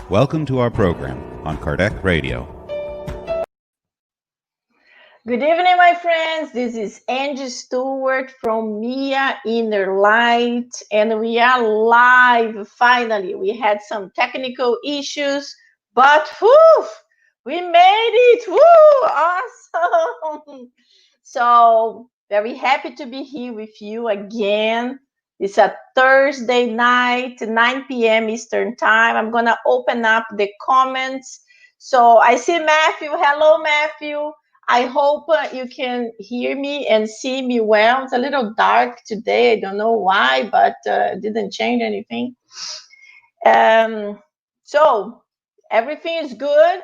Welcome to our program on Kardec Radio. Good evening, my friends. This is Angy Stewart from Mia Inner Light, and we are live. Finally, we had some technical issues, but whew, we made it. Woo, awesome. So, very happy to be here with you again. It's a Thursday night, 9 p.m. Eastern Time. I'm going to open up the comments. So, I see Matthew. Hello, Matthew. I hope you can hear me and see me well. It's a little dark today. I don't know why, but it didn't change anything. So everything is good.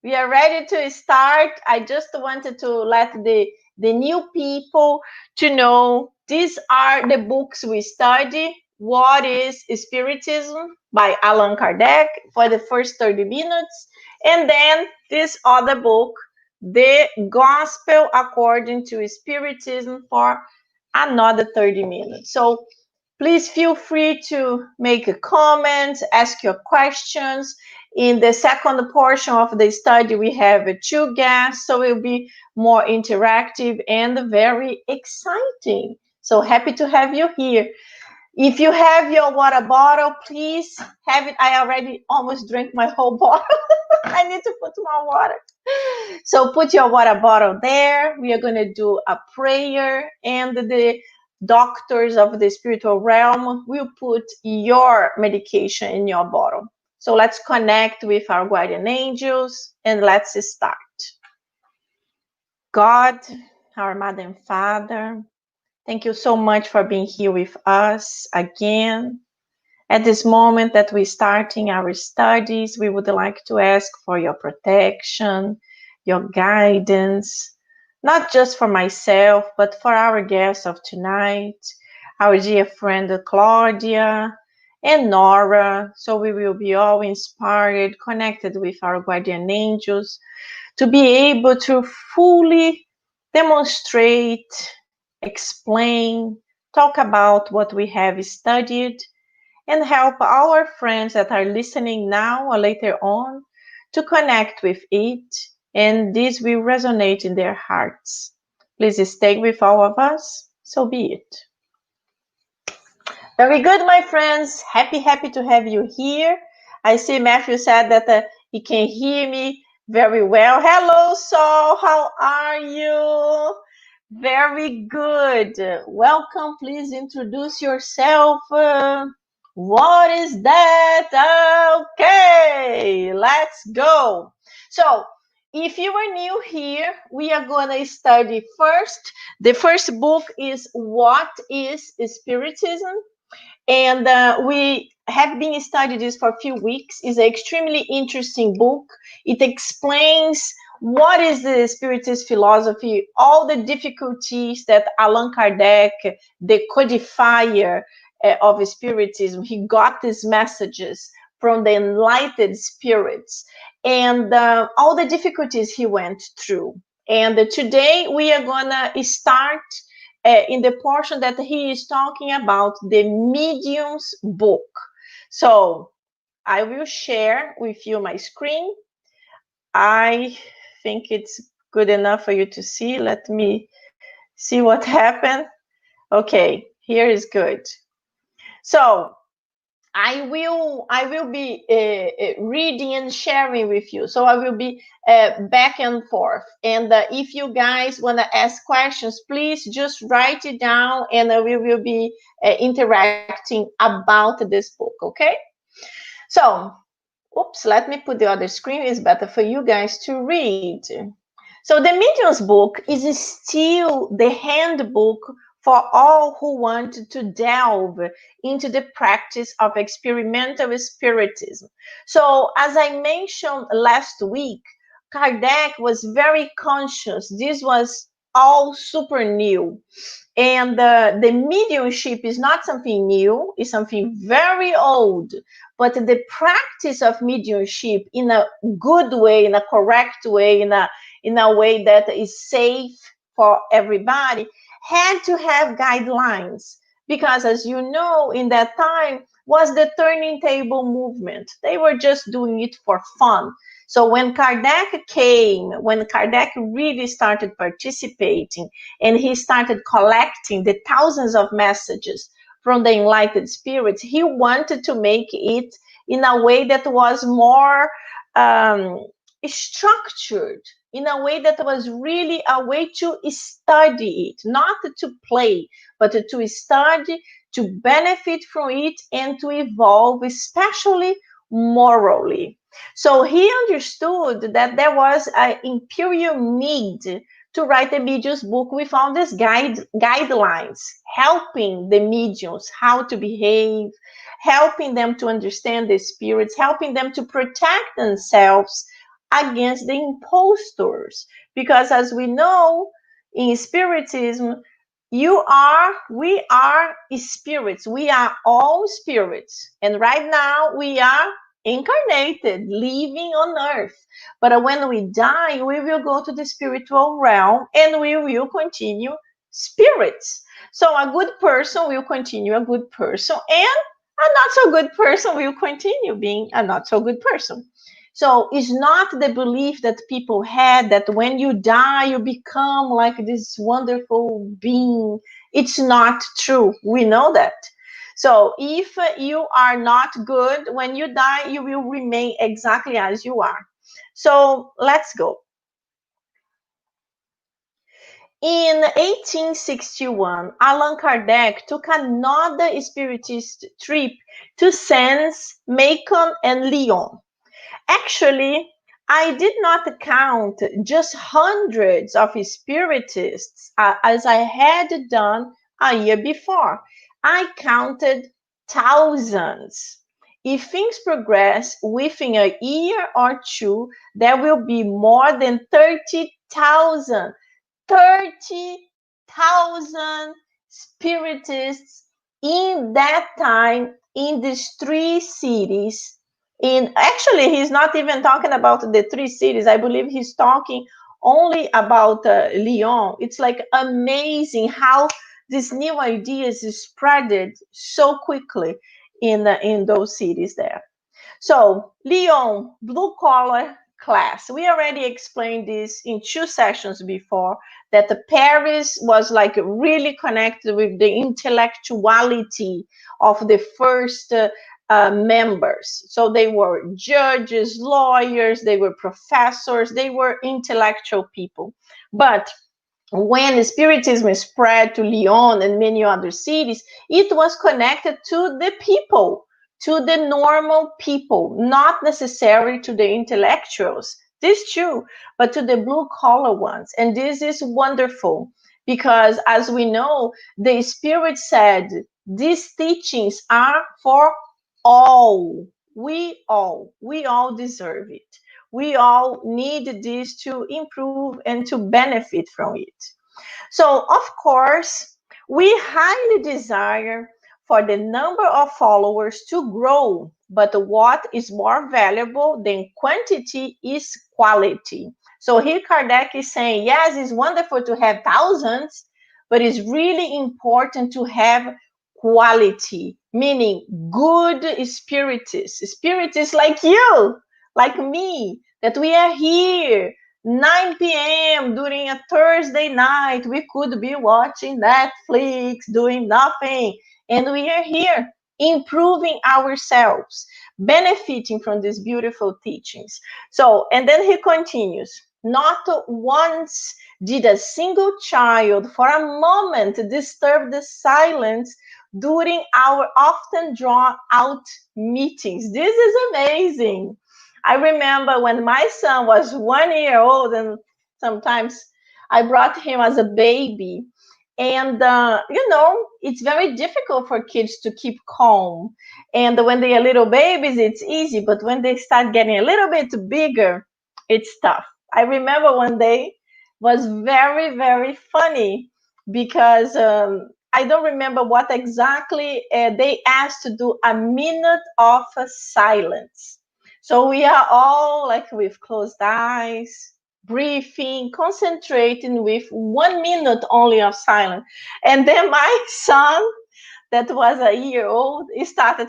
We are ready to start. I just wanted to let the new people to know these are the books we study. What is Spiritism by Allan Kardec for the first 30 minutes. And then this other book, The Gospel According to Spiritism, for another 30 minutes. So please feel free to make a comment, ask your questions. In the second portion of the study, we have two guests, so it will be more interactive and very exciting. So happy to have you here. If you have your water bottle, please have it. I already almost drank my whole bottle. I need to put more water. So put your water bottle there. We are going to do a prayer, and the doctors of the spiritual realm will put your medication in your bottle. So let's connect with our guardian angels and let's start. God, our Mother and Father, thank you so much for being here with us again. At this moment that we're starting our studies, we would like to ask for your protection, your guidance, not just for myself, but for our guests of tonight, our dear friend Claudia and Nora. So we will be all inspired, connected with our guardian angels, to be able to fully demonstrate, explain, talk about what we have studied, and help our friends that are listening now or later on to connect with it, and this will resonate in their hearts. Please stay with all of us, so be it. Very good, my friends. Happy to have you here. I see Matthew said that he can hear me very well. Hello, Saul. How are you? Very good. Welcome. Please introduce yourself. What is that? Okay, let's go. So, if you are new here, we are going to study first. The first book is What is Spiritism? And we have been studying this for a few weeks. It's an extremely interesting book. It explains what is the Spiritist philosophy, all the difficulties that Allan Kardec, the codifier of Spiritism, he got these messages from the enlightened spirits, and all the difficulties he went through. And today we are gonna start in the portion that he is talking about the Medium's book. So I will share with you my screen. I think it's good enough for you to see. Let me see what happened. Okay, here is good. So I will be reading and sharing with you. So I will be back and forth. And if you guys want to ask questions, please just write it down, and we will be interacting about this book. Okay? So, oops, let me put the other screen. It's better for you guys to read. So the Medium's book is still the handbook for all who want to delve into the practice of experimental spiritism. So as I mentioned last week, Kardec was very conscious. This was all super new. And the mediumship is not something new, it's something very old. But the practice of mediumship in a good way, in a correct way, in a way that is safe for everybody, had to have guidelines, because as you know, in that time was the turning table movement. They were just doing it for fun. So when Kardec came, when Kardec really started participating and he started collecting the thousands of messages from the enlightened spirits, he wanted to make it in a way that was more structured, in a way that was really a way to study it, not to play, but to study, to benefit from it, and to evolve, especially morally. So he understood that there was an imperial need to write a medium's book with all these guidelines, helping the mediums how to behave, helping them to understand the spirits, helping them to protect themselves against the impostors. Because as we know in Spiritism, we are spirits. We are all spirits. And right now we are incarnated, living on earth. But when we die, we will go to the spiritual realm and we will continue spirits. So a good person will continue a good person, and a not so good person will continue being a not so good person. So it's not the belief that people had that when you die, you become like this wonderful being. It's not true. We know that. So if you are not good, when you die, you will remain exactly as you are. So let's go. In 1861, Allan Kardec took another spiritist trip to Sens, Macon, and Lyon. Actually, I did not count just hundreds of spiritists as I had done a year before. I counted thousands. If things progress within a year or two, there will be more than 30,000 30,000 spiritists in that time in these three cities. In actually, he's not even talking about the three cities. I believe he's talking only about Lyon. It's like amazing how these new ideas is spreaded so quickly in those cities there. So, Lyon, blue collar class. We already explained this in two sessions before, that the Paris was like really connected with the intellectuality of the first members. So they were judges, lawyers, they were professors, they were intellectual people. But when Spiritism spread to Lyon and many other cities, it was connected to the people, to the normal people, not necessarily to the intellectuals. This too, but to the blue collar ones. And this is wonderful because, as we know, the Spirit said these teachings are for all. We all deserve it. We all need this to improve and to benefit from it. So, of course, we highly desire for the number of followers to grow, but what is more valuable than quantity is quality. So here Kardec is saying, yes, it's wonderful to have thousands, but it's really important to have quality, meaning good spiritists like you, like me, that we are here 9 p.m. during a Thursday night. We could be watching Netflix, doing nothing. And we are here improving ourselves, benefiting from these beautiful teachings. So, and then he continues, not once did a single child for a moment disturb the silence during our often drawn out meetings. This is amazing. I remember when my son was 1 year old, and sometimes I brought him as a baby. And, it's very difficult for kids to keep calm. And when they are little babies, it's easy. But when they start getting a little bit bigger, it's tough. I remember one day was very, very funny because I don't remember what exactly they asked to do a minute of silence. So we are all like with closed eyes, breathing, concentrating with 1 minute only of silence. And then my son that was a year old, he started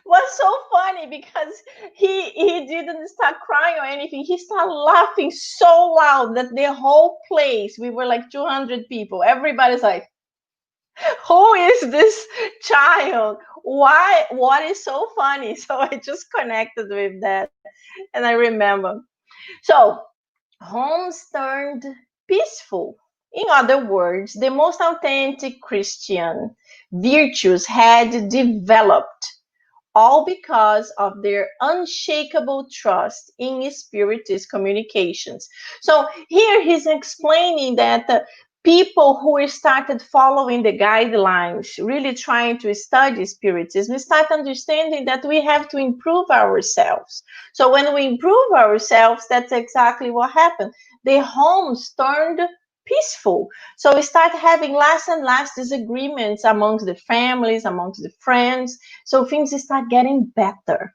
was so funny because he didn't start crying or anything. He started laughing so loud that the whole place, we were like 200 people, everybody's like, who is this child? Why? What is so funny? So I just connected with that, and I remember. So homes turned peaceful. In other words, the most authentic Christian virtues had developed, all because of their unshakable trust in Spiritist communications. So here he's explaining that people who started following the guidelines, really trying to study Spiritism, start understanding that we have to improve ourselves. So when we improve ourselves, that's exactly what happened. The homes turned peaceful. So we start having less and less disagreements amongst the families, amongst the friends. So things start getting better.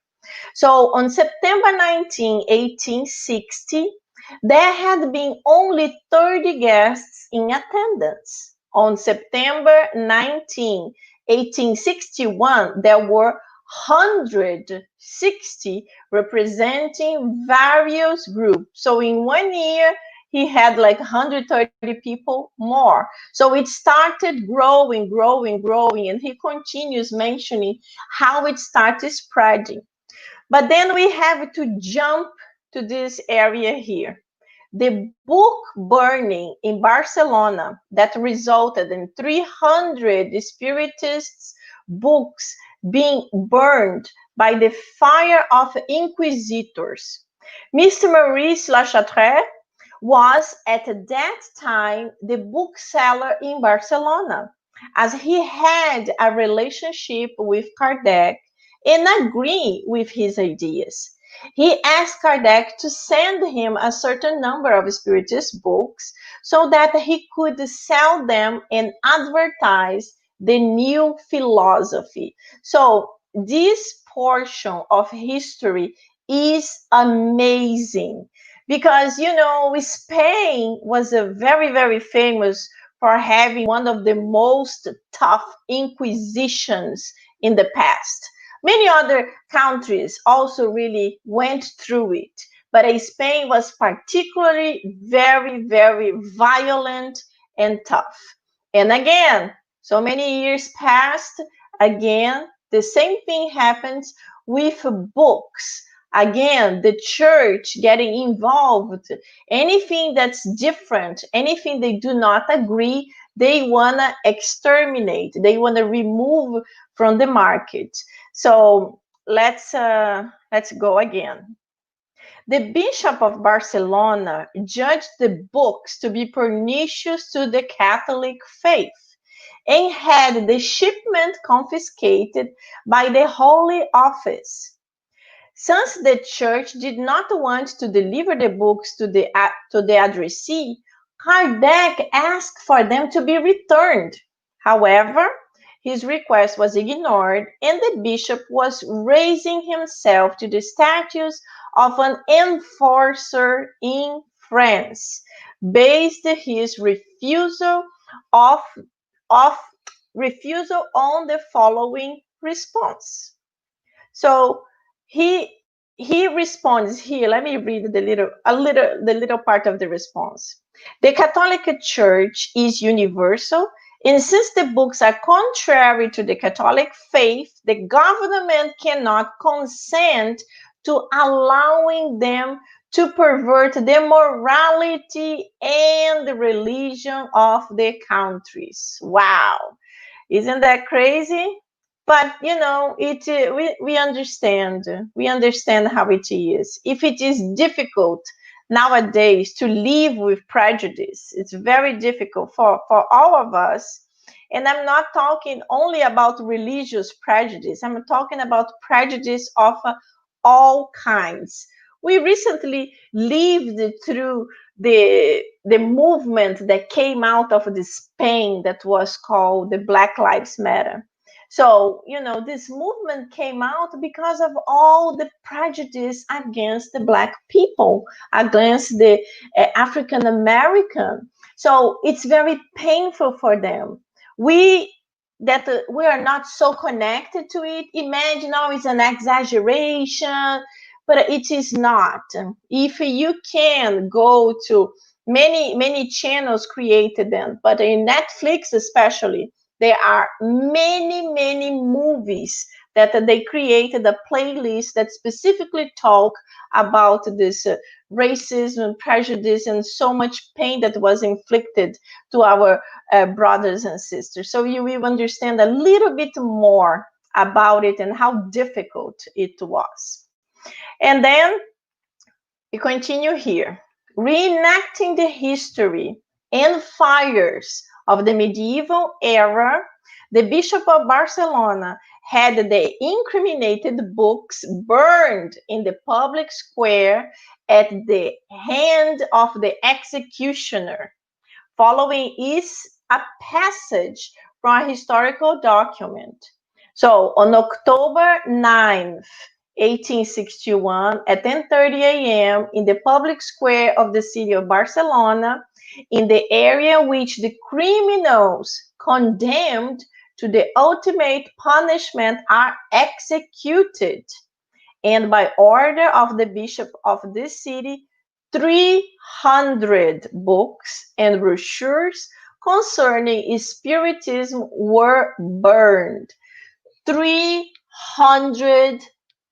So on September 19, 1860, there had been only 30 guests in attendance. On September 19, 1861, there were 160 representing various groups. So in 1 year, he had like 130 people more. So it started growing, growing, growing, and he continues mentioning how it started spreading. But then we have to jump to this area here. The book burning in Barcelona that resulted in 300 Spiritists' books being burned by the fire of inquisitors. Mr. Maurice Lachatre was at that time the bookseller in Barcelona, as he had a relationship with Kardec and agreed with his ideas. He asked Kardec to send him a certain number of Spiritist books so that he could sell them and advertise the new philosophy. So, this portion of history is amazing because, Spain was a very, very famous for having one of the most tough inquisitions in the past. Many other countries also really went through it, but Spain was particularly very, very violent and tough. And again, so many years passed, again, the same thing happens with books. Again, the church getting involved, anything that's different, anything they do not agree, they want to exterminate, they want to remove from the market. So let's go again. The Bishop of Barcelona judged the books to be pernicious to the Catholic faith and had the shipment confiscated by the Holy Office. Since the church did not want to deliver the books to the addressee, Kardec asked for them to be returned. However, his request was ignored, and the bishop was raising himself to the status of an enforcer in France, based his of, of refusal on the following response. So he he responds here. Let me read the little part of the response. The Catholic Church is universal, and since the books are contrary to the Catholic faith, the government cannot consent to allowing them to pervert the morality and the religion of the countries. Wow. Isn't that crazy? But we understand. We understand how it is. If it is difficult nowadays to live with prejudice, it's very difficult for all of us. And I'm not talking only about religious prejudice. I'm talking about prejudice of all kinds. We recently lived through the movement that came out of the Spain that was called the Black Lives Matter. So, this movement came out because of all the prejudice against the Black people, against the African American. So it's very painful for them. We we are not so connected to it. Imagine now it's an exaggeration, but it is not. If you can go to many channels created them, but in Netflix especially, there are many movies that they created a playlist that specifically talk about this racism, prejudice, and so much pain that was inflicted to our brothers and sisters. So you will understand a little bit more about it and how difficult it was. And then we continue here, reenacting the history and fires of the medieval era. The Bishop of Barcelona had the incriminated books burned in the public square at the hand of the executioner. Following is a passage from a historical document. So on October 9th, 1861, at 10:30 a.m., in the public square of the city of Barcelona, in the area which the criminals condemned to the ultimate punishment are executed, and by order of the bishop of this city, 300 books and brochures concerning Spiritism were burned. 300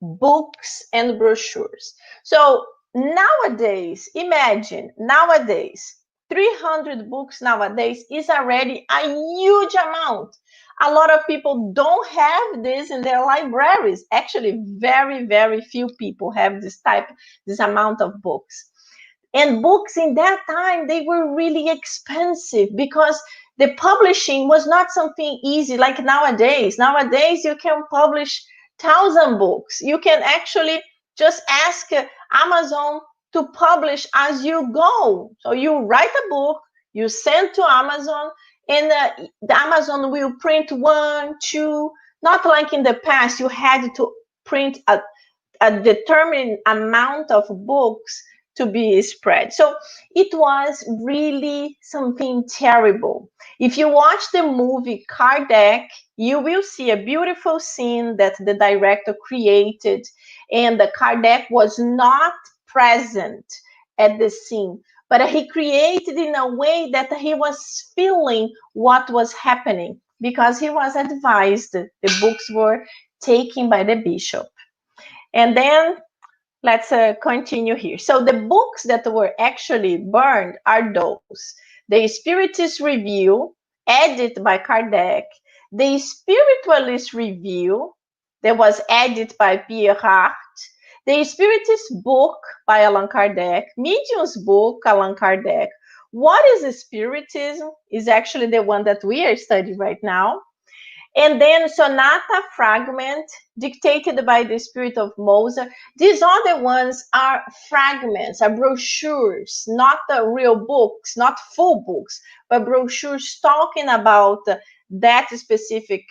books and brochures. So nowadays, imagine, nowadays, 300 books nowadays is already a huge amount. A lot of people don't have this in their libraries. Actually, very few people have this amount of books. And books in that time, they were really expensive because the publishing was not something easy like nowadays. Nowadays, you can publish 1,000 books. You can actually just ask Amazon to publish as you go. So you write a book, you send to Amazon, and the Amazon will print 1, 2, not like in the past, you had to print a determined amount of books to be spread. So it was really something terrible. If you watch the movie Kardec, you will see a beautiful scene that the director created, and the Kardec was not present at the scene, but he created in a way that he was feeling what was happening because he was advised the books were taken by the bishop. And then let's continue here. So the books that were actually burned are those: the Spiritist Review, edited by Kardec; the Spiritualist Review, that was edited by Pierre Hart; the Spiritist Book by Allan Kardec; Medium's Book, Allan Kardec. What is Spiritism? Is actually the one that we are studying right now. And then Sonata Fragment, dictated by the Spirit of Mozart. These other ones are fragments, are brochures, not the real books, not full books, but brochures talking about that specific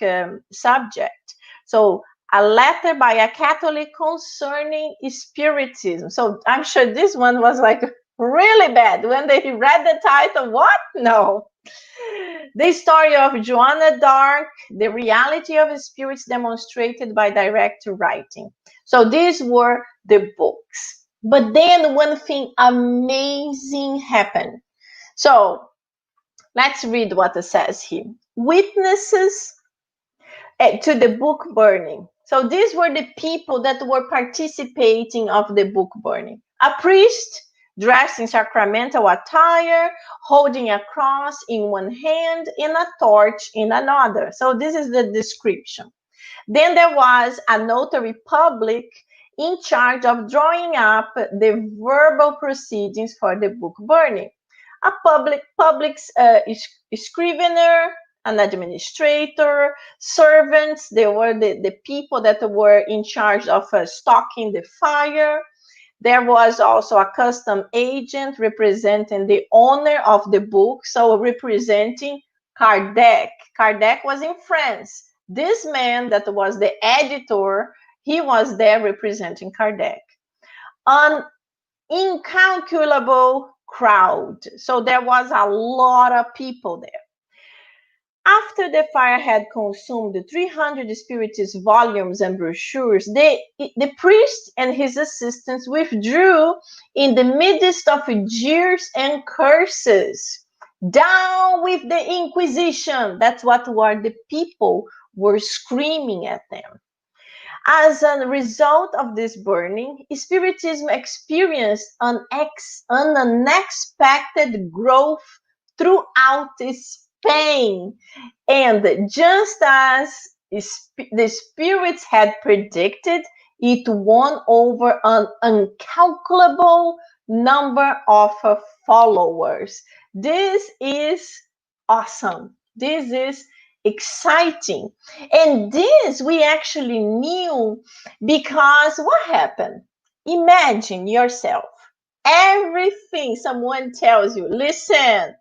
subject. So a letter by a Catholic concerning Spiritism. So I'm sure this one was like really bad. When they read the title, what? No. The story of Joanna d'Arc, the reality of spirits demonstrated by direct writing. So these were the books. But then one thing amazing happened. So let's read what it says here. Witnesses to the book burning. So these were the people that were participating of the book burning. A priest dressed in sacramental attire, holding a cross in one hand and a torch in another. So this is the description. Then there was a notary public in charge of drawing up the verbal proceedings for the book burning. A public scrivener, an administrator, servants. They were the people that were in charge of stocking the fire. There was also a custom agent representing the owner of the book, so representing Kardec. Kardec was in France. This man that was the editor, he was there representing Kardec. An incalculable crowd. So there was a lot of people there. After the fire had consumed the 300 Spiritist volumes and brochures, the priest and his assistants withdrew in the midst of jeers and curses. Down with the Inquisition! That's what the people were screaming at them. As a result of this burning, Spiritism experienced an unexpected growth throughout Spain. And just as the spirits had predicted, it won over an incalculable number of followers. This is awesome. This is exciting. And this we actually knew because what happened? Imagine yourself. Everything someone tells you, listen,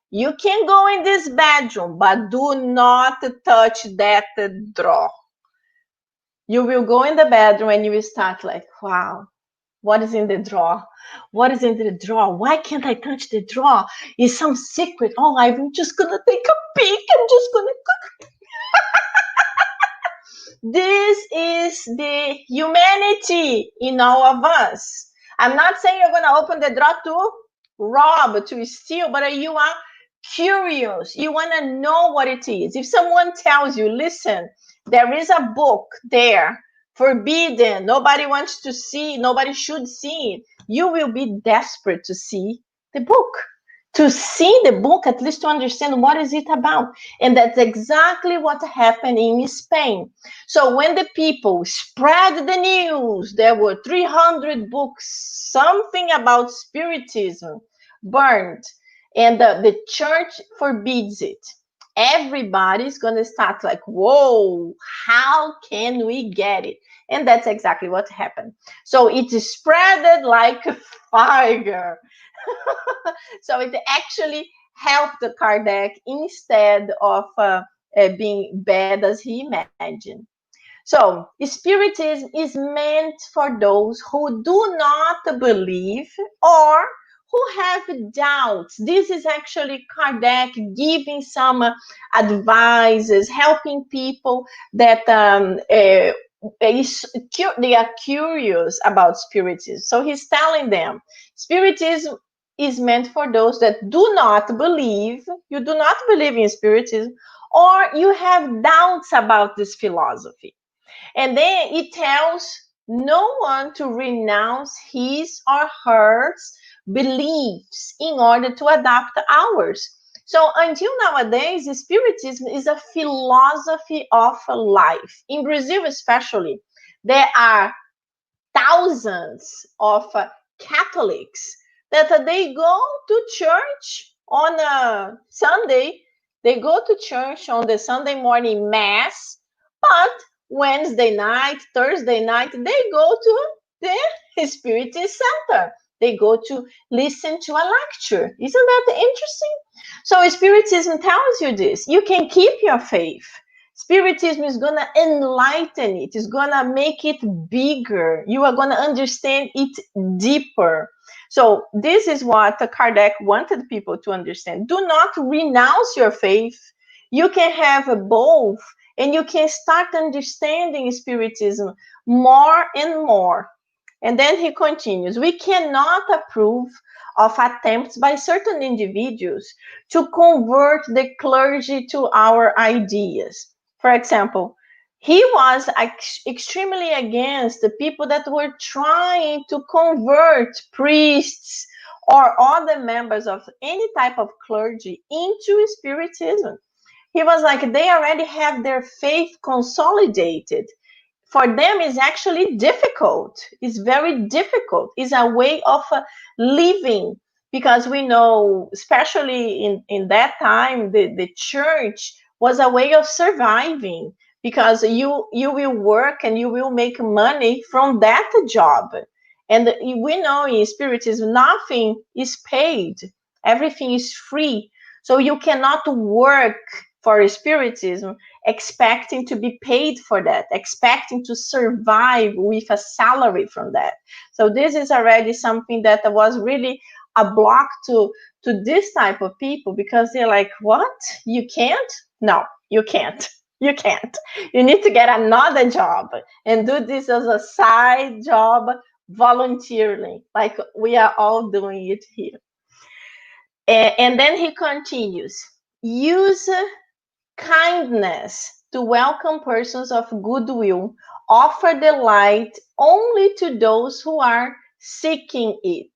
you can go in this bedroom, but do not touch that drawer. You will go in the bedroom and you will start like, wow, what is in the drawer? What is in the drawer? Why can't I touch the drawer? It's some secret. Oh, I'm just going to take a peek. I'm just going to... This is the humanity in all of us. I'm not saying you're going to open the drawer to rob, to steal, but you are curious. You want to know what it is. If someone tells you, listen, there is a book there, forbidden, nobody wants to see, nobody should see it, you will be desperate to see the book. To see the book, at least to understand what is it about. And that's exactly what happened in Spain. So when the people spread the news, there were 300 books, something about Spiritism, burned, and the church forbids it. Everybody's going to start like, whoa, how can we get it? And that's exactly what happened. So it spread like fire. So it actually helped Kardec instead of being bad as he imagined. So Spiritism is meant for those who do not believe or who have doubts. This is actually Kardec giving some advices, helping people that they are curious about Spiritism. So he's telling them, Spiritism is meant for those that do not believe, you do not believe in Spiritism, or you have doubts about this philosophy. And then it tells no one to renounce his or her beliefs in order to adopt ours. So until nowadays, Spiritism is a philosophy of life. In Brazil especially, there are thousands of Catholics that they go to church on a Sunday. They go to church on the Sunday morning mass, but Wednesday night, Thursday night, they go to the Spiritist Center. They go to listen to a lecture. Isn't that interesting? So Spiritism tells you this. You can keep your faith. Spiritism is going to enlighten it. It's going to make it bigger. You are going to understand it deeper. So this is what Kardec wanted people to understand. Do not renounce your faith. You can have both, and you can start understanding Spiritism more and more. And then he continues, we cannot approve of attempts by certain individuals to convert the clergy to our ideas. For example, he was extremely against the people that were trying to convert priests or other members of any type of clergy into Spiritism. He was like, they already have their faith consolidated. For them, it's actually difficult. It's very difficult. It's a way of living, because we know, especially in that time, the church was a way of surviving, because you will work and you will make money from that job. And we know in Spiritism, nothing is paid. Everything is free. So you cannot work for Spiritism expecting to be paid for that, expecting to survive with a salary from that. So this is already something that was really a block to this type of people, because they're like, what? You can't? No, you can't. You can't. You need to get another job and do this as a side job voluntarily, like we are all doing it here. And then he continues, use kindness to welcome persons of goodwill, offer the light only to those who are seeking it.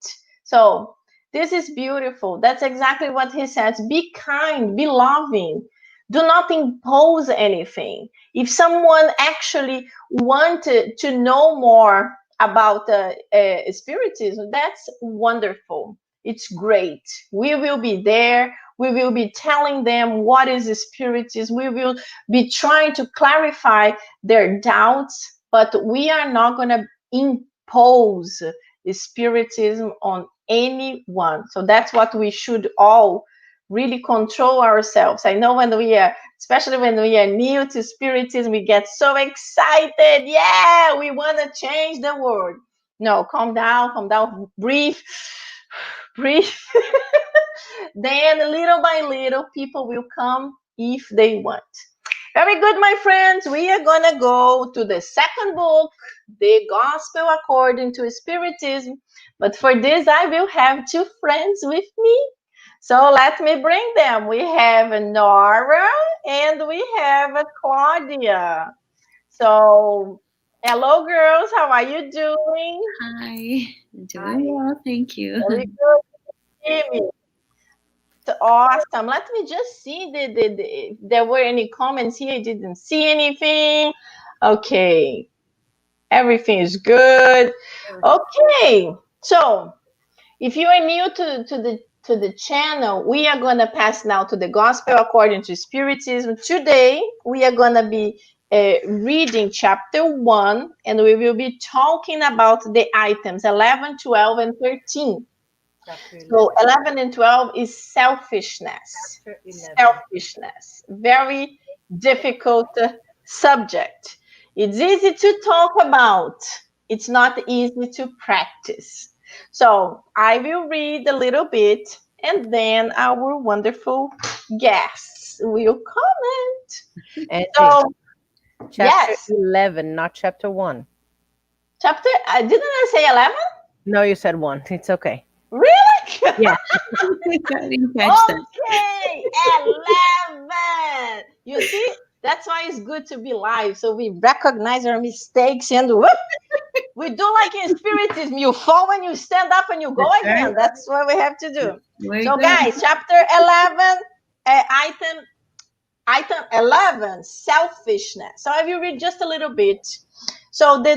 So this is beautiful. That's exactly what he says. Be kind, be loving. Do not impose anything. If someone actually wanted to know more about spiritism, that's wonderful. It's great. We will be there. We will be telling them what is spiritism. We will be trying to clarify their doubts, but we are not going to impose spiritism on anyone. So that's what we should all really control ourselves. I know when we are, especially when we are new to spiritism, we get so excited. Yeah, we want to change the world. No, calm down, breathe, breathe. Then little by little, people will come if they want. Very good, my friends. We are going to go to the second book, The Gospel According to Spiritism. But for this, I will have two friends with me. So let me bring them. We have Nora and we have Claudia. So, hello, girls. How are you doing? Hi, doing well, thank you. Very good. Jimmy. Awesome. Let me just see if there were any comments here. I didn't see anything. Okay. Everything is good. Okay. So if you are new to the channel, we are going to pass now to the Gospel According to Spiritism. Today, we are going to be reading chapter 1, and we will be talking about the items 11, 12, and 13. So 11 and 12 is selfishness. Selfishness. Very difficult subject. It's easy to talk about. It's not easy to practice. So I will read a little bit and then our wonderful guests will comment. And So, chapter yes. 11, not chapter 1. Chapter, didn't I say 11? No, you said 1. It's okay. Really? Yeah. I didn't catch that. Okay, 11. You see, that's why it's good to be live. So we recognize our mistakes and whoop, we do like in spiritism. You fall when you stand up and you go That's again. right. That's what we have to do. Very So good. guys, chapter 11, item 11, selfishness. So I will read just a little bit. So the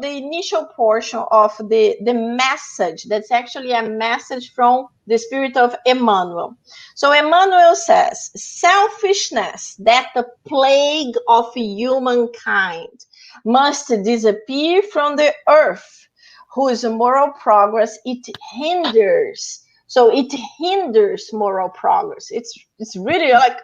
initial portion of the message, that's actually a message from the spirit of Emmanuel. So Emmanuel says, selfishness, that the plague of humankind, must disappear from the earth, whose moral progress it hinders. So it hinders moral progress. It's really like,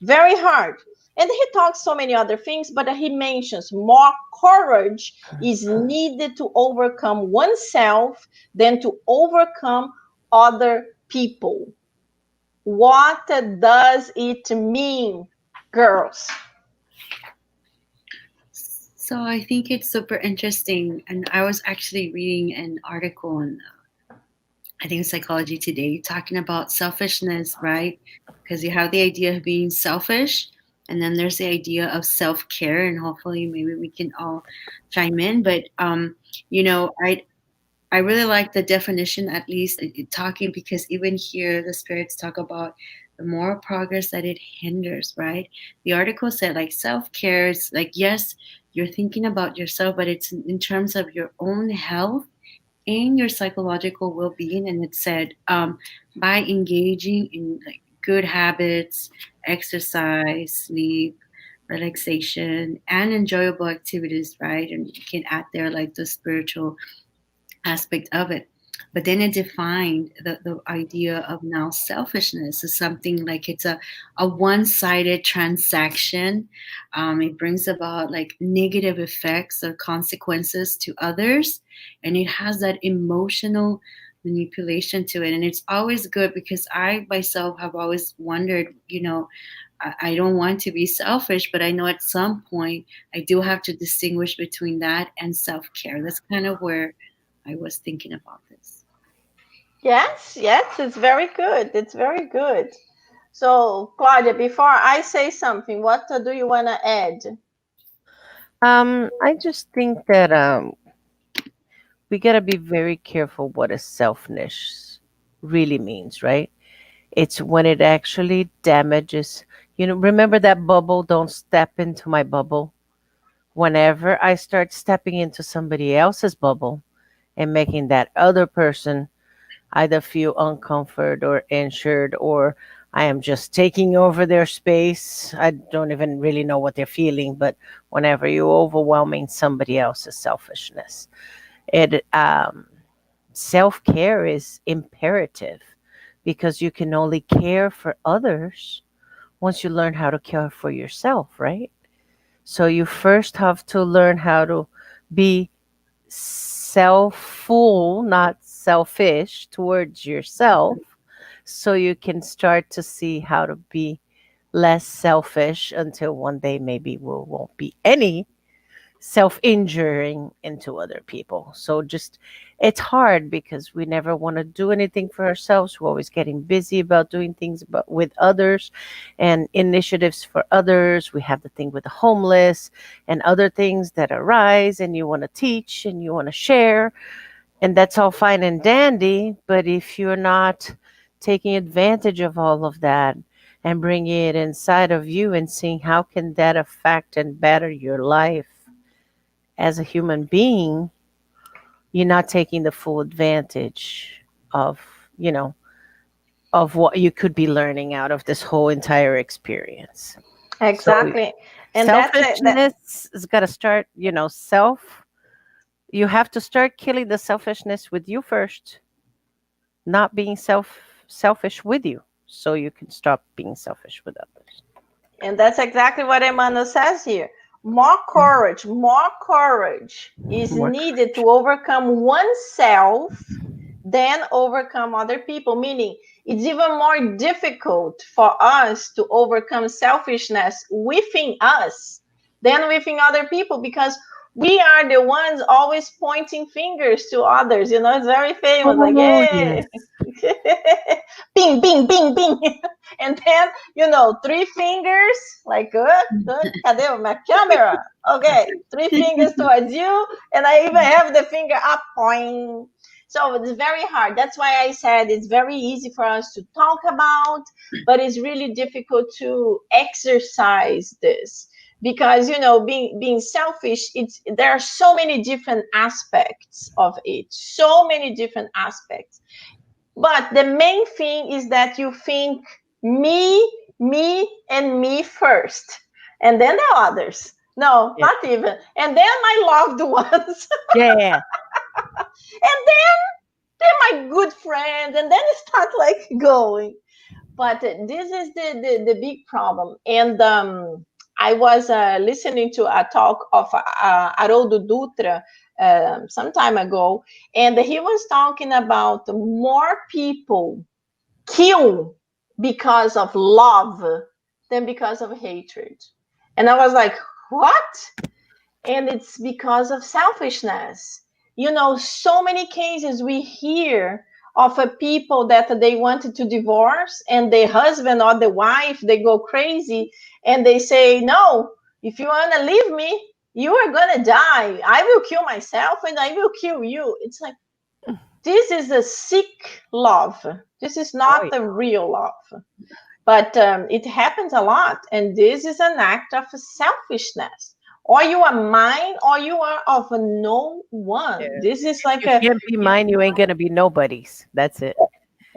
very hard. And he talks so many other things, but he mentions more courage is needed to overcome oneself than to overcome other people. What does it mean, girls? So I think it's super interesting, and I was actually reading an article on, I think Psychology Today, talking about selfishness, right? Because you have the idea of being selfish, and then there's the idea of self-care, and hopefully maybe we can all chime in. But I really like the definition, at least talking, because even here the spirits talk about the moral progress that it hinders, right? The article said like self-care is like, yes, you're thinking about yourself, but it's in terms of your own health and your psychological well-being. And it said by engaging in like good habits, exercise, sleep, relaxation, and enjoyable activities, right? And you can add there like the spiritual aspect of it. But then it defined the idea of now selfishness as something like it's a one-sided transaction. It brings about like negative effects or consequences to others, and it has that emotional manipulation to it. And it's always good because I myself have always wondered, I don't want to be selfish, but I know at some point I do have to distinguish between that and self-care. That's kind of where I was thinking about this. Yes, yes, it's very good. It's very good. So, Claudia, before I say something, what do you want to add? I just think that we gotta be very careful what a selfness really means, right? It's when it actually damages. Remember that bubble? Don't step into my bubble. Whenever I start stepping into somebody else's bubble and making that other person either feel uncomfort or injured, or I am just taking over their space. I don't even really know what they're feeling, but whenever you're overwhelming somebody else's selfishness, it self care is imperative because you can only care for others once you learn how to care for yourself, right? So you first have to learn how to be selfful, not selfish towards yourself, so you can start to see how to be less selfish until one day maybe we won't be any self injuring into other people. So just it's hard because we never want to do anything for ourselves. We're always getting busy about doing things with others and initiatives for others. We have the thing with the homeless and other things that arise, and you want to teach and you want to share, and that's all fine and dandy. But if you're not taking advantage of all of that and bringing it inside of you and seeing how can that affect and better your life as a human being, you're not taking the full advantage of, you know, of what you could be learning out of this whole entire experience. So Exactly. And that's it. selfishness has got to start, you have to start killing the selfishness with you first, not being selfish with you, so you can stop being selfish with others. And that's exactly what Emmanuel says here. More courage is More needed to overcome oneself than overcome other people. Meaning, it's even more difficult for us to overcome selfishness within us than within other people because we are the ones always pointing fingers to others. It's very famous, like, oh yes. hey, bing, bing, bing, bing. And then, three fingers, like, good, good. Cadê my camera? Okay, three fingers towards you. And I even have the finger up, point. So it's very hard. That's why I said it's very easy for us to talk about, but it's really difficult to exercise this because being selfish, there are so many different aspects of it, so many different aspects. But the main thing is that you think me, and me first, and then the others. No, Yeah. not even. And then my loved ones. Yeah. And then they're my good friends, and then it starts like going. But this is the big problem. And I was listening to a talk of Haroldo Dutra some time ago, and he was talking about more people kill because of love than because of hatred. And I was like, what? And it's because of selfishness. So many cases we hear of a people that they wanted to divorce and the husband or the wife, they go crazy and they say, no, if you want to leave me, you are going to die. I will kill myself and I will kill you. It's like, this is a sick love. This is Oh, not yeah. the real love. But it happens a lot. And this is an act of selfishness. Or you are mine or you are of no one. Yeah. This is If like you can't be mine, you ain't gonna be nobody's. That's it.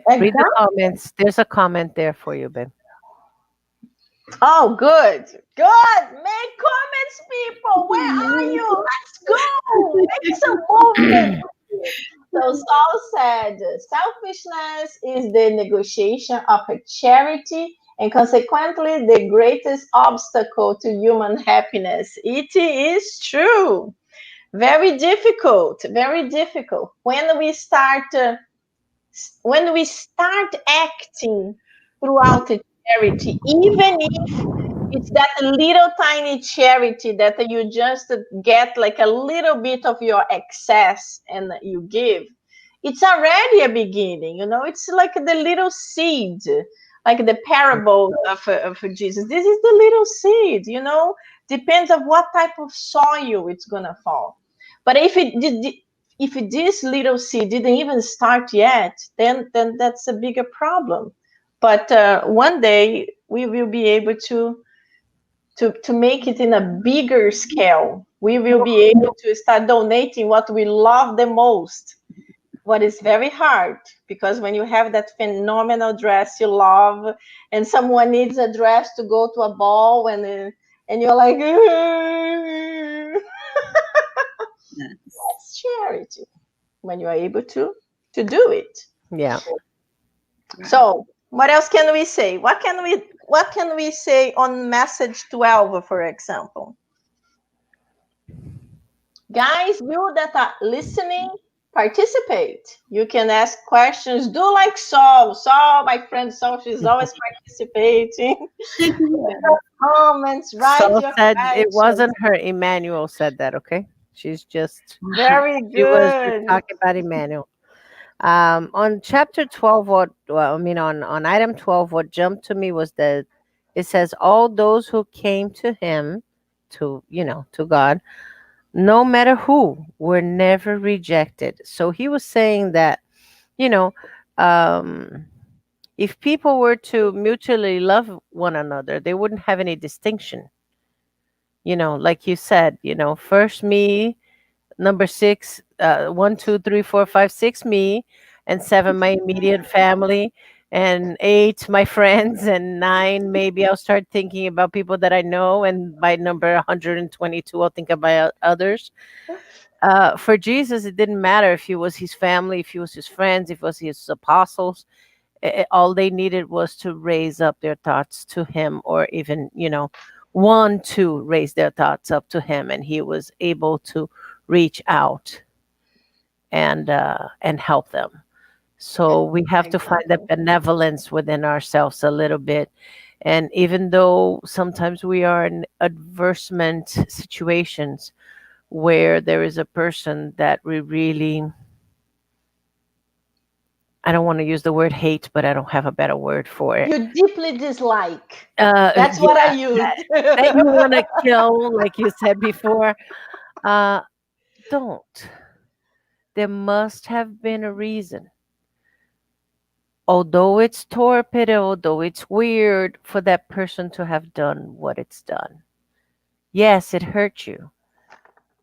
Read the exactly. comments. There's a comment there for you, babe. Oh, good. Good. Make comments, people. Where are you? Let's go. Make some movement. So Saul said, selfishness is the negotiation of a charity and consequently the greatest obstacle to human happiness. It is true. Very difficult, very difficult. When we start when we start acting throughout the charity, even if it's that little tiny charity that you just get like a little bit of your excess and you give, it's already a beginning. It's like the little seed, like the parable of Jesus. This is the little seed. Depends of what type of soil it's gonna fall. But if this little seed didn't even start yet, then that's a bigger problem. But one day we will be able to make it in a bigger scale. We will be able to start donating what we love the most. What is very hard, because when you have that phenomenal dress you love and someone needs a dress to go to a ball, and you're like, that's charity when you are able to do it. Yeah. So what else can we say? What can we say on message 12, for example? Guys, you that are listening, participate. You can ask questions. Do like Saul. My friend Saul, she's always participating. Comments, write So your said it questions. wasn't her. Emmanuel said that. Okay, she's just Very she was just good. talking about Emmanuel. On chapter 12, on item 12, what jumped to me was that it says all those who came to him, to God, no matter who, were never rejected. So he was saying that, you know, um, if people were to mutually love one another, they wouldn't have any distinction. Like you said, first me, number six, 1, 2, 3, 4, 5, 6, me, and 7, my immediate family, and 8, my friends, and 9, maybe I'll start thinking about people that I know, and by number 122, I'll think about others. For Jesus, it didn't matter if he was his family, if he was his friends, if it was his apostles. All they needed was to raise up their thoughts to him, or even, one to raise their thoughts up to him, and he was able to reach out and help them. So we have to find that Exactly. benevolence within ourselves a little bit. And even though sometimes we are in adversement situations where there is a person that we really, I don't want to use the word hate, but I don't have a better word for it. You deeply dislike. That's Yeah, what I used. that you want to kill, like you said before. Uh, don't. There must have been a reason. Although it's torpid, although it's weird for that person to have done what it's done. Yes, it hurt you,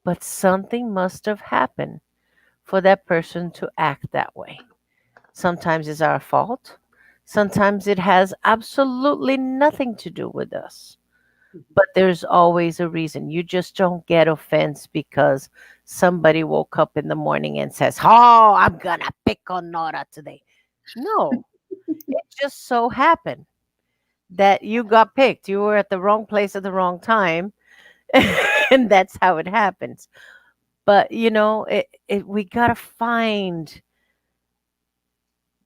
but something must have happened for that person to act that way. Sometimes it's our fault. Sometimes it has absolutely nothing to do with us. But there's always a reason. You just don't get offense because somebody woke up in the morning and says, "Oh, I'm gonna pick on Nora today." No, it just so happened that you got picked. You were at the wrong place at the wrong time, and that's how it happens. But we gotta find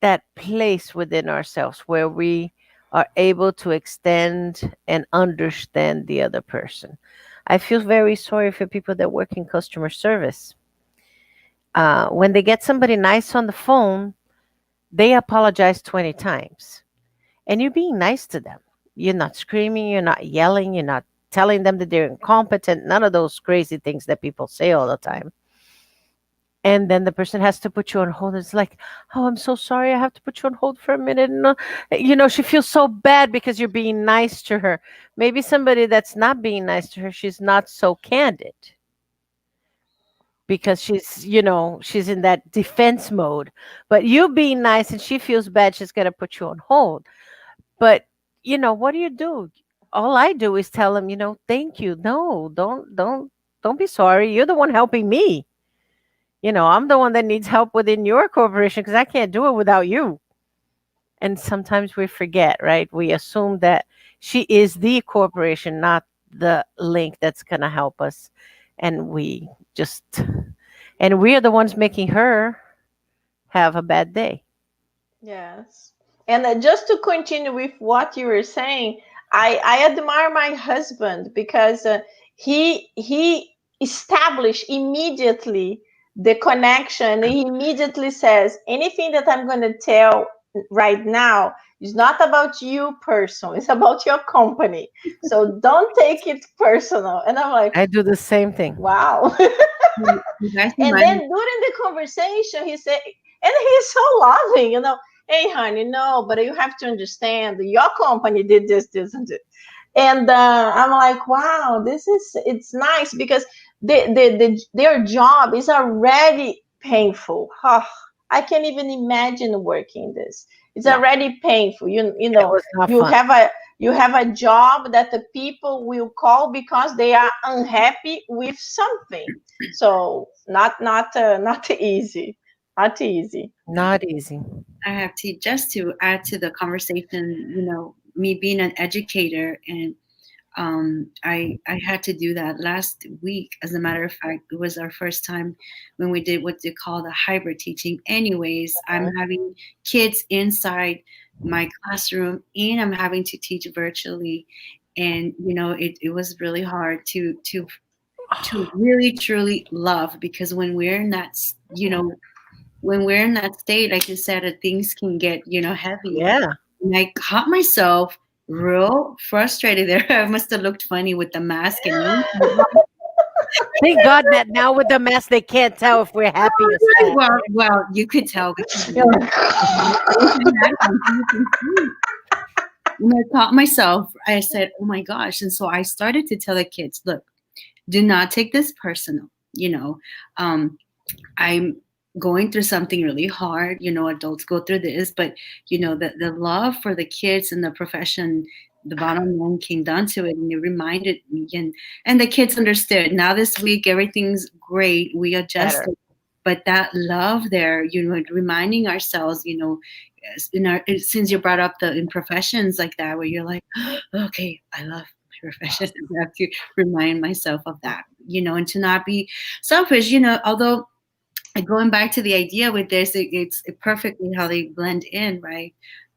that place within ourselves where we are able to extend and understand the other person. I feel very sorry for people that work in customer service. When they get somebody nice on the phone, they apologize 20 times. And you're being nice to them. You're not screaming, you're not yelling, you're not telling them that they're incompetent, none of those crazy things that people say all the time. And then the person has to put you on hold. It's like, "Oh, I'm so sorry. I have to put you on hold for a minute." And, she feels so bad because you're being nice to her. Maybe somebody that's not being nice to her, she's not so candid because she's in that defense mode. But you being nice and she feels bad, she's going to put you on hold. But, what do you do? All I do is tell them, "Thank you. No, don't be sorry. You're the one helping me. I'm the one that needs help within your corporation because I can't do it without you." And sometimes we forget, right? We assume that she is the corporation, not the link that's going to help us. And and we are the ones making her have a bad day. Yes. And just to continue with what you were saying, I admire my husband because he established immediately the connection. He immediately says, anything that I'm going to tell right now is not about you personal, it's about your company. So don't take it personal. And I'm like, I do the same thing. wow. You guys And remind then me. during the conversation, he said, and he's so loving, hey, honey, no, but you have to understand your company did this, this, and this. And I'm like, wow, it's nice because their job is already painful. Oh, I can't even imagine working this. It's No, already painful. it was not You fun. have a job that the people will call because they are unhappy with something. So not easy, not easy. Not easy. I have to just to add to the conversation. Me being an educator, and I had to do that last week. As a matter of fact, it was our first time when we did what they call the hybrid teaching. Anyways, I'm having kids inside my classroom, and I'm having to teach virtually, and it was really hard to really truly love, because when we're in that when we're in that state, like you said, things can get heavy. Yeah. And I caught myself real frustrated there. I must have looked funny with the mask and Thank God that now with the mask they can't tell if we're happy or sad. well, you could tell because You're like, you can see. And I caught myself. I said, "Oh my gosh!" And so I started to tell the kids, "Look, do not take this personal. Um, I'm going through something really hard. Adults go through this, but the love for the kids and the profession, the bottom line came down to it, and it reminded me, and the kids understood. Now this week, everything's great. We Better. adjusted, but that love there, reminding ourselves, since you brought up the in professions like that, where you're like, okay, I love my profession. I have to remind myself of that, and to not be selfish, although going back to the idea with this, it's perfectly how they blend in, right?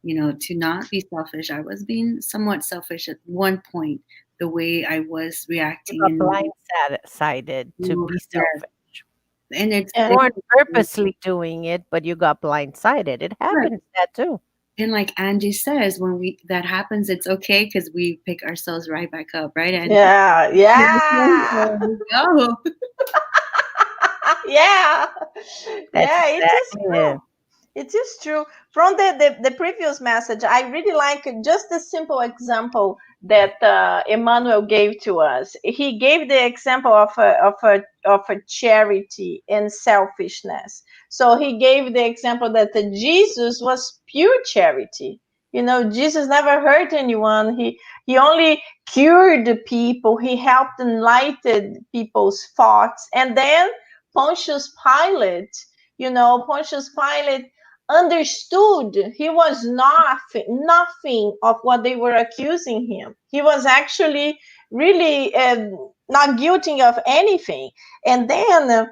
To not be selfish. I was being somewhat selfish at one point, the way I was You reacting, got and blindsided to be yeah, selfish. and You yeah. weren't purposely doing it, but you got blindsided. It right. happens that too. And like Angie says, when we that happens, it's okay because we pick ourselves right back up, right, Angie? Yeah, There yeah. we go. Yeah, That's yeah, it is exactly it. true. It is true. From the previous message, I really like just the simple example that Emmanuel gave to us. He gave the example of a charity and selfishness. So he gave the example that Jesus was pure charity. Jesus never hurt anyone. He only cured the people. He helped enlighten people's thoughts. And then Pontius Pilate, Pontius Pilate understood he was nothing of what they were accusing him. He was actually really not guilty of anything. And then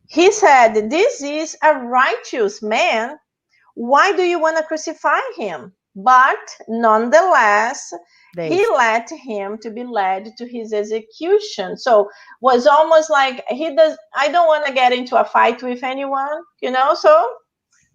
he said, this is a righteous man. Why do you want to crucify him? But nonetheless, They he let him to be led to his execution. So was almost like I don't want to get into a fight with anyone, so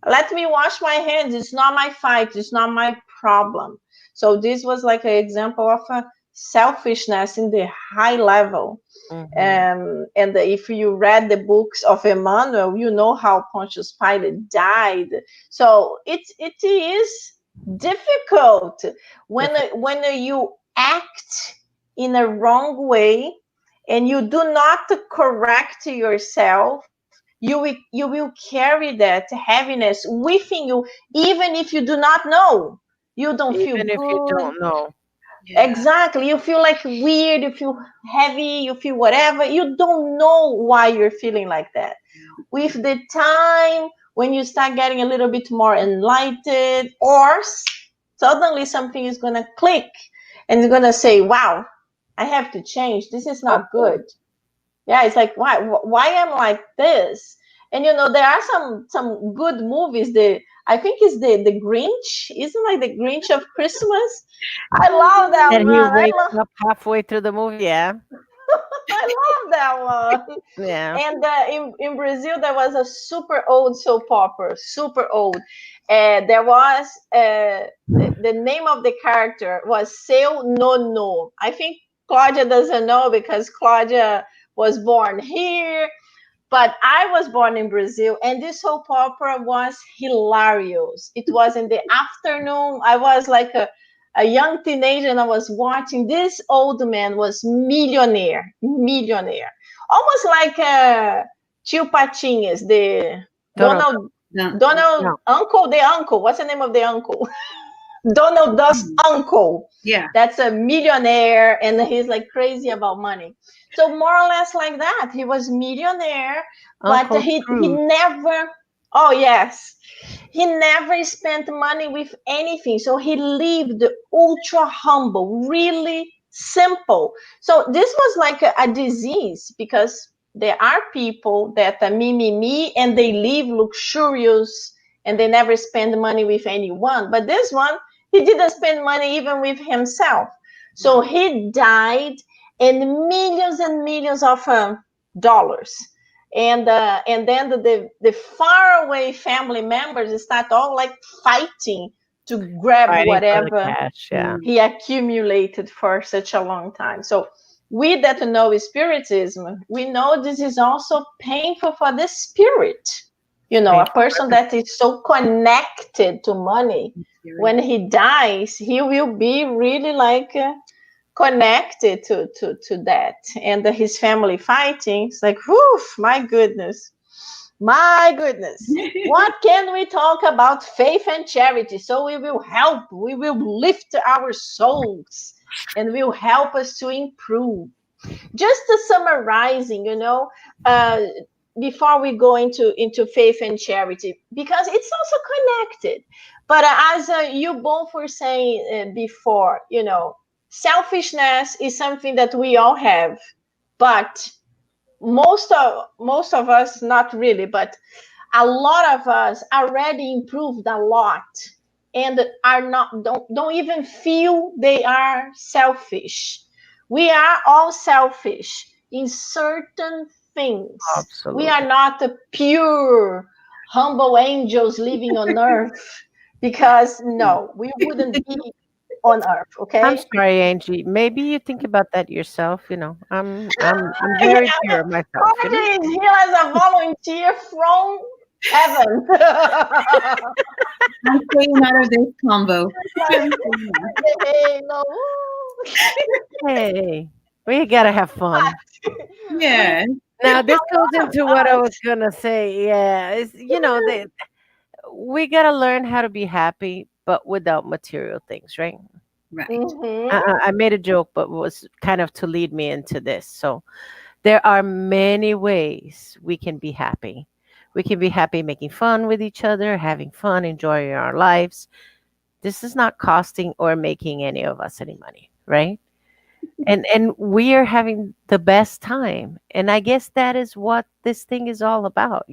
let me wash my hands. It's not my fight. It's not my problem. So this was like an example of a selfishness in the high level. hmm And if you read the books of Emmanuel, you know how Pontius Pilate died. So it is difficult when difficult. when you act in a wrong way and you do not correct yourself. You will carry that heaviness within you, even if you do not know. You don't feel Even if you good. don't know. Yeah. Exactly. You feel like weird, you feel heavy, you feel whatever. You don't know why you're feeling like that. With the time, when you start getting a little bit more enlightened, or suddenly something is going to click and you're going to say, wow, I have to change. This is Oh, not good. Yeah, it's like, why I'm like this. And there are some good movies. I think it's the Grinch. Isn't like the Grinch of Christmas? I love that And he one. wakes up halfway through the movie. Yeah. I love that one. Yeah. And in Brazil, there was a super old soap opera, super old. There was the name of the character was Seu Nono. I think Claudia doesn't know because Claudia was born here, but I was born in Brazil, and this soap opera was hilarious. It was in the afternoon. I was like a young teenager, and I was watching. This old man was millionaire, almost like Tio Patinhas, the Donald. Donald No. uncle, the uncle. What's the name of the uncle? Donald Duck's uncle. Yeah. That's a millionaire, and he's like crazy about money. So more or less like that. He was millionaire, but Uncle he Scrooge. never. Oh yes, he never spent money with anything. So he lived ultra humble, really simple. So this was like a disease because there are people that are me, and they live luxurious and they never spend money with anyone. But this one, he didn't spend money even with himself. So he died in millions and millions of dollars. And then the faraway family members start all like fighting to grab Fighting for the whatever cash. Yeah. he accumulated for such a long time. So we that know Spiritism, we know this is also painful for the spirit. You know, a Painful. person that is so connected to money, when he dies, he will be really like connected to that. And his family fighting, it's like, whew, my goodness. My goodness. What can we talk about faith and charity? So we will help, we will lift our souls, and will help us to improve. Just to summarizing, before we go into faith and charity, because it's also connected. But as you both were saying before, selfishness is something that we all have, but most of us not really, but a lot of us already improved a lot and are not don't even feel they are selfish. We are all selfish in certain things. We Absolutely. are not the pure humble angels living on earth, because no, we wouldn't be on earth. I'm Okay. sorry, Angie. Maybe you think about that yourself. I'm very pure myself. Claudia is here as a volunteer from heaven. I'm staying out of this combo. Hey, no. Hey, we gotta have fun. Yeah. Now this goes into what I was gonna say. Yeah, we gotta learn how to be happy, but without material things, right? Right. I made a joke, but was kind of to lead me into this. So there are many ways we can be happy. We can be happy making fun with each other, having fun, enjoying our lives. This is not costing or making any of us any money, right? And we are having the best time. And I guess that is what this thing is all about,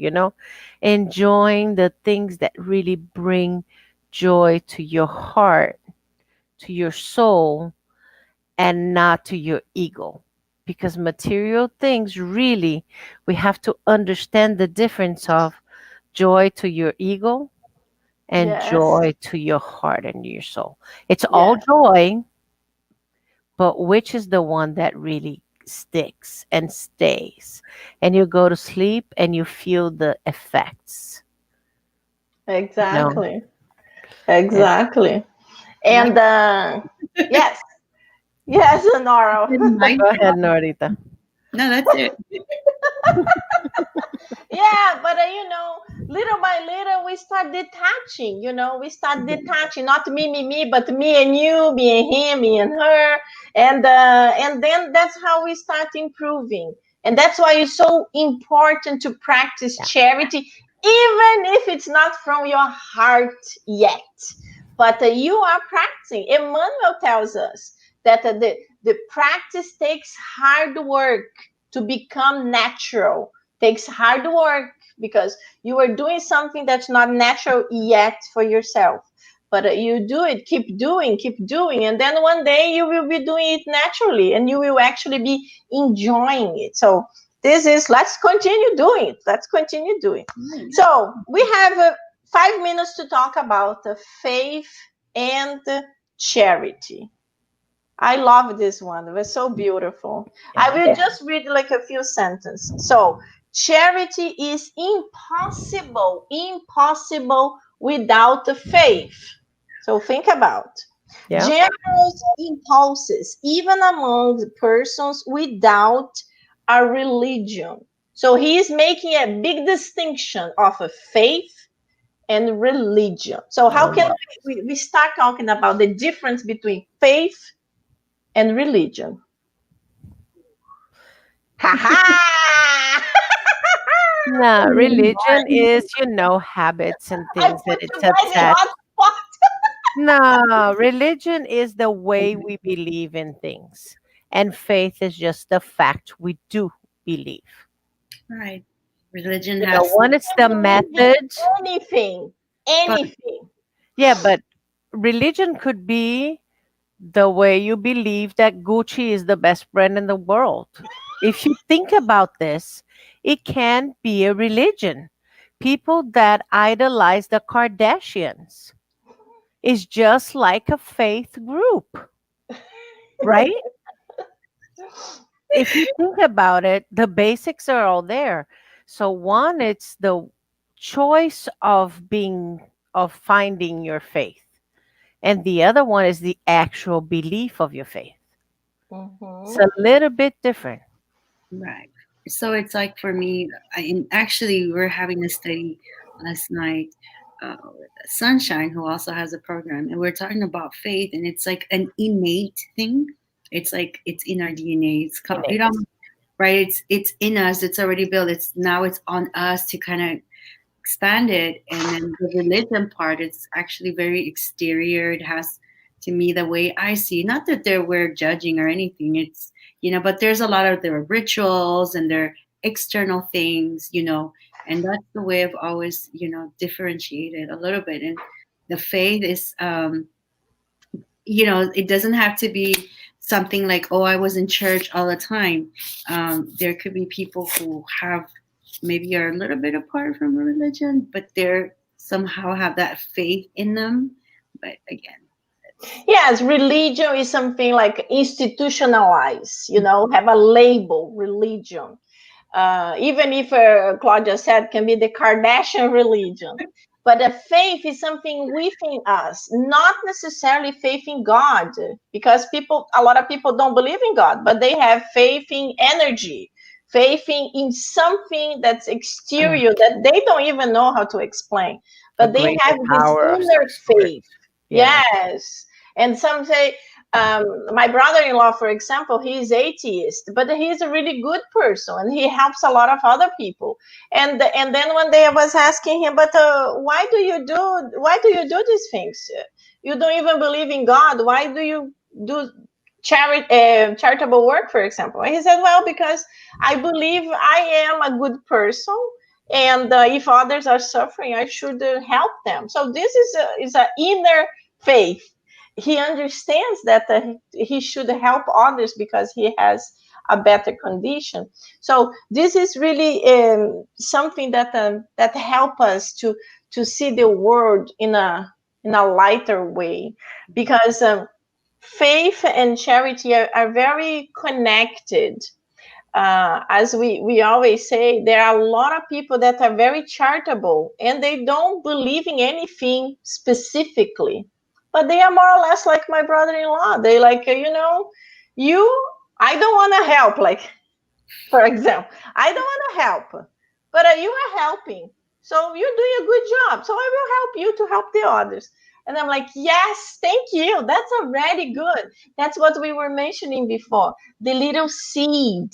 enjoying the things that really bring joy to your heart, to your soul, and not to your ego. Because material things really, we have to understand the difference of joy to your ego and Yes. joy to your heart and your soul. It's all Yeah. joy, but which is the one that really sticks and stays? And you go to sleep and you feel the effects, you know? Exactly. And Exactly. Like And yes. Yes, Nora. go ahead, Norita. No, that's it. Yeah, but little by little we start detaching. We start detaching, not me, but me and you, me and him, me and her, and then that's how we start improving. And that's why it's so important to practice Yeah. charity, even if it's not from your heart yet. But you are practicing. Emmanuel tells us that the practice takes hard work to become natural, takes hard work because you are doing something that's not natural yet for yourself. But you do it, keep doing, and then one day you will be doing it naturally, and you will actually be enjoying it. So this is, let's continue doing it. Let's continue doing. So we have 5 minutes to talk about faith and charity. I love this one. It was so beautiful. I will just read like a few sentences. So, charity is impossible without the faith. So, think about Yeah. generous impulses, even among persons without a religion. So, he is making a big distinction of a faith and religion. So, how can we start talking about the difference between faith and religion? Ha ha! No, religion is, habits and I things that put you it's right in attached. hot spot. No, religion is the way we believe in things, and faith is just the fact we do believe. Right. Religion has, One is the Believe in method. anything, but anything. Yeah, but religion could be the way you believe that Gucci is the best brand in the world. If you think about this, it can be a religion. People that idolize the Kardashians is just like a faith group, right? If you think about it, the basics are all there. So one, it's the choice of finding your faith. And the other one is the actual belief of your faith. It's Mm-hmm. a little bit different. right. So it's like for me, and actually, we were having a study last night with Sunshine, who also has a program, and we're talking about faith, and it's like an innate thing. It's like it's in our DNA. It's Innate. right. It's in us. It's already built. It's on us to kind of expand it. And then the religion part, it's actually very exterior. It has, to me, the way I see, not that we're judging or anything. It's, but there's a lot of their rituals and their external things, and that's the way I've always, differentiated a little bit. And the faith is, it doesn't have to be something like, oh, I was in church all the time. There could be people who have maybe are a little bit apart from religion, but they're somehow have that faith in them. But again, Yes, religion is something like institutionalized, have a label, religion. Even if Claudia said can be the Kardashian religion. But a faith is something within us, not necessarily faith in God, because a lot of people don't believe in God, but they have faith in energy, faith in something that's exterior that they don't even know how to explain. A But they greater have this power of some inner sort. faith. Yeah. Yes. And some say, my brother-in-law, for example, he's atheist, but he's a really good person and he helps a lot of other people. And then one day I was asking him, but why do you do these things? You don't even believe in God. Why do you do charitable work, for example? And he said, well, because I believe I am a good person. And if others are suffering, I should help them. So this is an inner faith. He understands that he should help others because he has a better condition. So this is really something that help us to see the world in a lighter way, because faith and charity are very connected. As we always say, there are a lot of people that are very charitable and they don't believe in anything specifically, but they are more or less like my brother-in-law. They like, you, I don't want to help. Like, for example, I don't want to help, but you are helping. So you're doing a good job. So I will help you to help the others. And I'm like, yes, thank you. That's already good. That's what we were mentioning before. The little seed.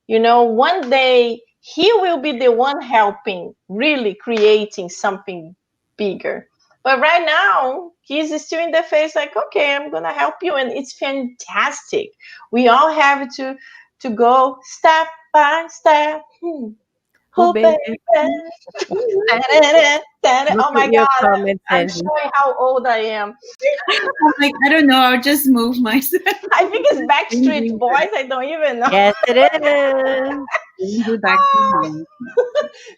One day he will be the one helping, really creating something bigger. But right now, he's still in the face like, okay, I'm going to help you. And it's fantastic. We all have to go step by step. Oh, Oh, baby. baby. Look Oh at my your God, comments, I'm Angie. showing how old I am. I'm like, I don't know. I'll just move myself. I think it's Backstreet Boys. I don't even know. Yes, it is. Bring me back to home.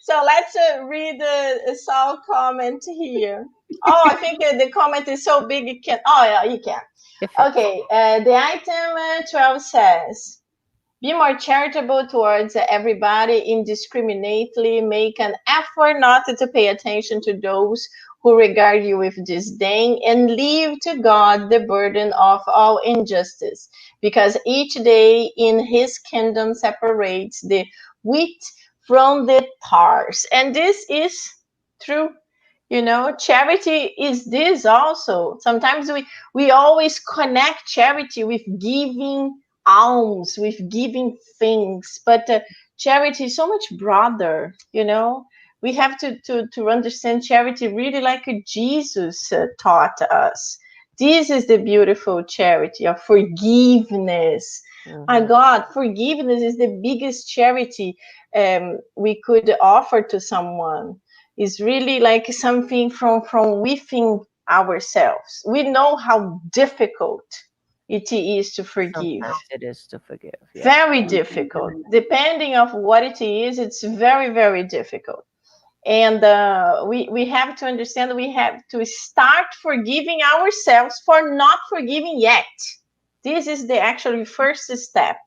So let's read the Saul comment here. Oh, I think the comment is so big it can. Oh, yeah, you can. It fits. Okay, the item 12 says, be more charitable towards everybody indiscriminately. Make an effort not to pay attention to those who regard you with disdain, and leave to God the burden of all injustice, because each day in his kingdom separates the wheat from the tares. And this is true. Charity is this also. Sometimes we always connect charity with giving alms, with giving things, but charity is so much broader. We have to understand charity really like Jesus taught us. This is the beautiful charity of forgiveness. My Mhm. God, forgiveness is the biggest charity we could offer to someone. Is really like something from within ourselves. We know how difficult it is to forgive. Sometimes it is to forgive. Yeah. Very difficult. Depending of what it is, it's very, very difficult. And we have to understand we have to start forgiving ourselves for not forgiving yet. This is the actually first step.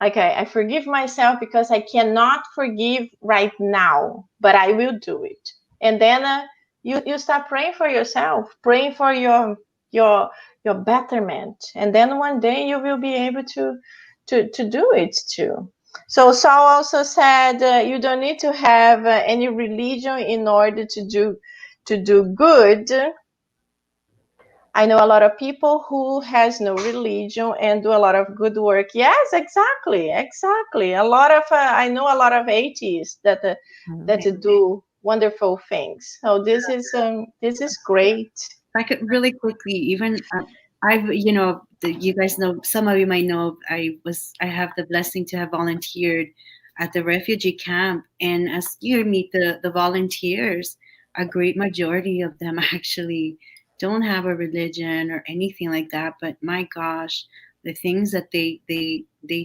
Okay, I forgive myself because I cannot forgive right now, but I will do it. And then you start praying for yourself, praying for your your betterment, and then one day you will be able to do it too. So Saul also said you don't need to have any religion in order to do good. I know a lot of people who has no religion and do a lot of good work. Yes, exactly, exactly. I know a lot of atheists that Mhm. do wonderful things. So this is great. If I could really quickly, even I've, you guys know, some of you might know, I have the blessing to have volunteered at the refugee camp, and as you meet the volunteers, a great majority of them actually don't have a religion or anything like that. But my gosh, the things that they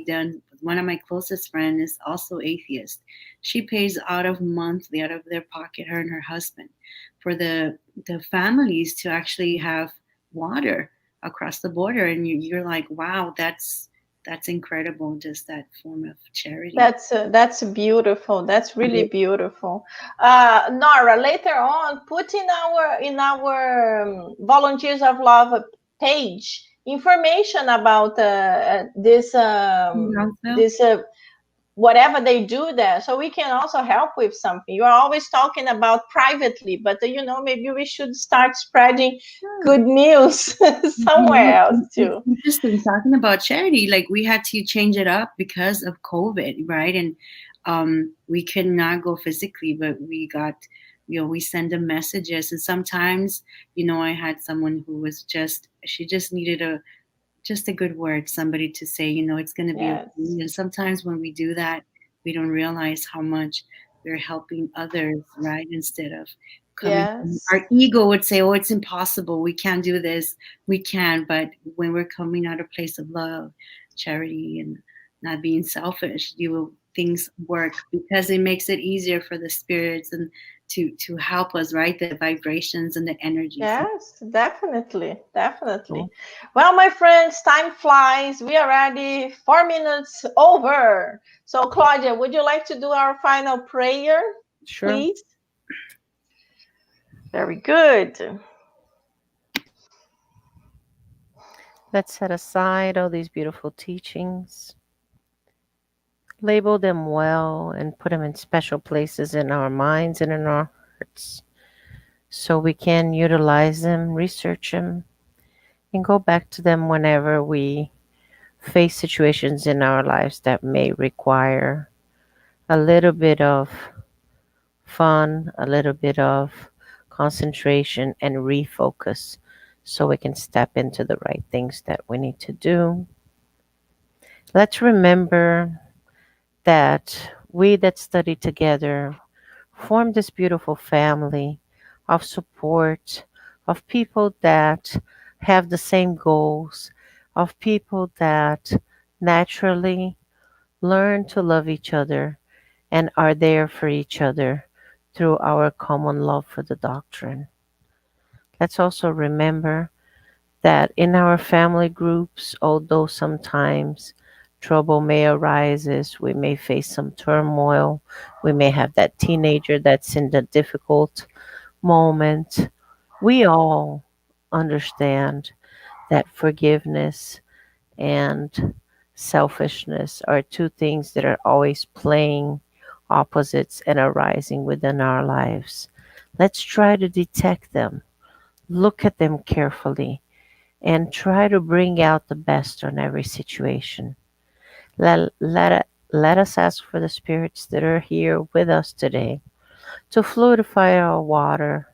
done. One of my closest friends is also atheist. She pays monthly out of their pocket, her and her husband, for the families to actually have water across the border, and you're like, wow, that's incredible, just that form of charity. That's beautiful. That's really beautiful. Nora, later on, put in our Volunteers of Love page information about this Also, this whatever they do there, so we can also help with something. You are always talking about privately, but maybe we should start spreading sure. good news somewhere else It's too. interesting talking about charity. Like, we had to change it up because of COVID, right? And we could not go physically, but we send them messages, and sometimes, I had someone who was she just needed a good word, somebody to say, it's going to be okay. Yes, And sometimes when we do that, we don't realize how much we're helping others, right? Instead of coming from yes. our ego would say, oh, it's impossible. We can't do this. We can. But when we're coming out of a place of love, charity, and not being selfish, things work because it makes it easier for the spirits and to help us, right? The vibrations and the energy. So Yes, definitely, definitely. Cool. Well, my friends, time flies. We are already 4 minutes over. So, Claudia, would you like to do our final prayer, Sure. please? Very good. Let's set aside all these beautiful teachings, label them well, and put them in special places in our minds and in our hearts so we can utilize them, research them, and go back to them whenever we face situations in our lives that may require a little bit of fun, a little bit of concentration, and refocus so we can step into the right things that we need to do. Let's remember that we that study together form this beautiful family of support, of people that have the same goals, of people that naturally learn to love each other and are there for each other through our common love for the doctrine. Let's also remember that in our family groups, although sometimes trouble may arise, we may face some turmoil, we may have that teenager that's in the difficult moment, we all understand that forgiveness and selfishness are two things that are always playing opposites and arising within our lives. Let's try to detect them, look at them carefully, and try to bring out the best on every situation. Let us ask for the spirits that are here with us today to fluidify our water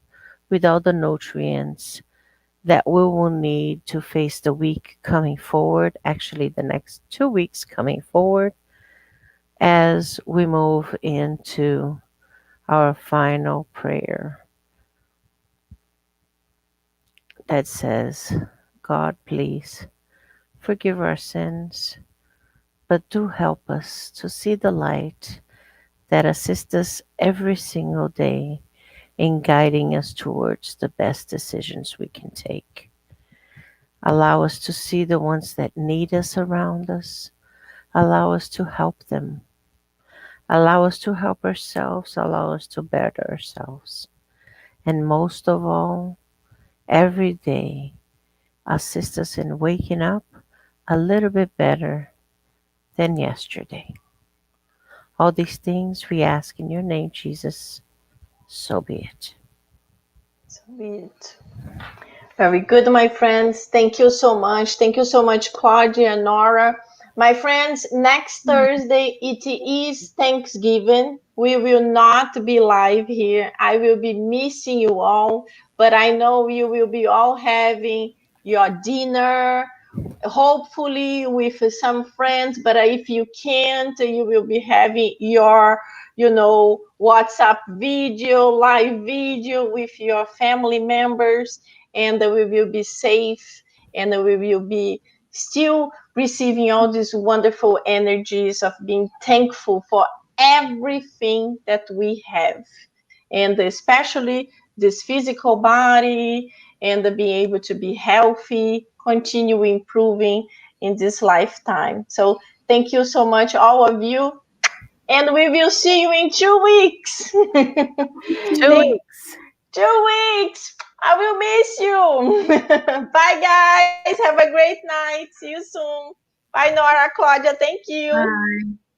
with all the nutrients that we will need to face the week coming forward, actually, the next 2 weeks coming forward, as we move into our final prayer that says, God, please forgive our sins, but do help us to see the light that assists us every single day in guiding us towards the best decisions we can take. Allow us to see the ones that need us around us. Allow us to help them. Allow us to help ourselves. Allow us to better ourselves. And most of all, every day, assist us in waking up a little bit better than yesterday. All these things we ask in your name, Jesus. So be it. Sweet. Very good, my friends. Thank you so much. Thank you so much, Claudia and Nora. My friends, next Thursday it is Thanksgiving. We will not be live here. I will be missing you all, but I know you will be all having your dinner, hopefully with some friends, but if you can't, you will be having your WhatsApp video, live video with your family members, and we will be safe, and we will be still receiving all these wonderful energies of being thankful for everything that we have, and especially this physical body, and being able to be healthy, continue improving in this lifetime. So thank you so much, all of you. And we will see you in 2 weeks. Two Thank weeks. 2 weeks. I will miss you. Bye, guys. Have a great night. See you soon. Bye, Nora, Claudia. Thank you. Bye.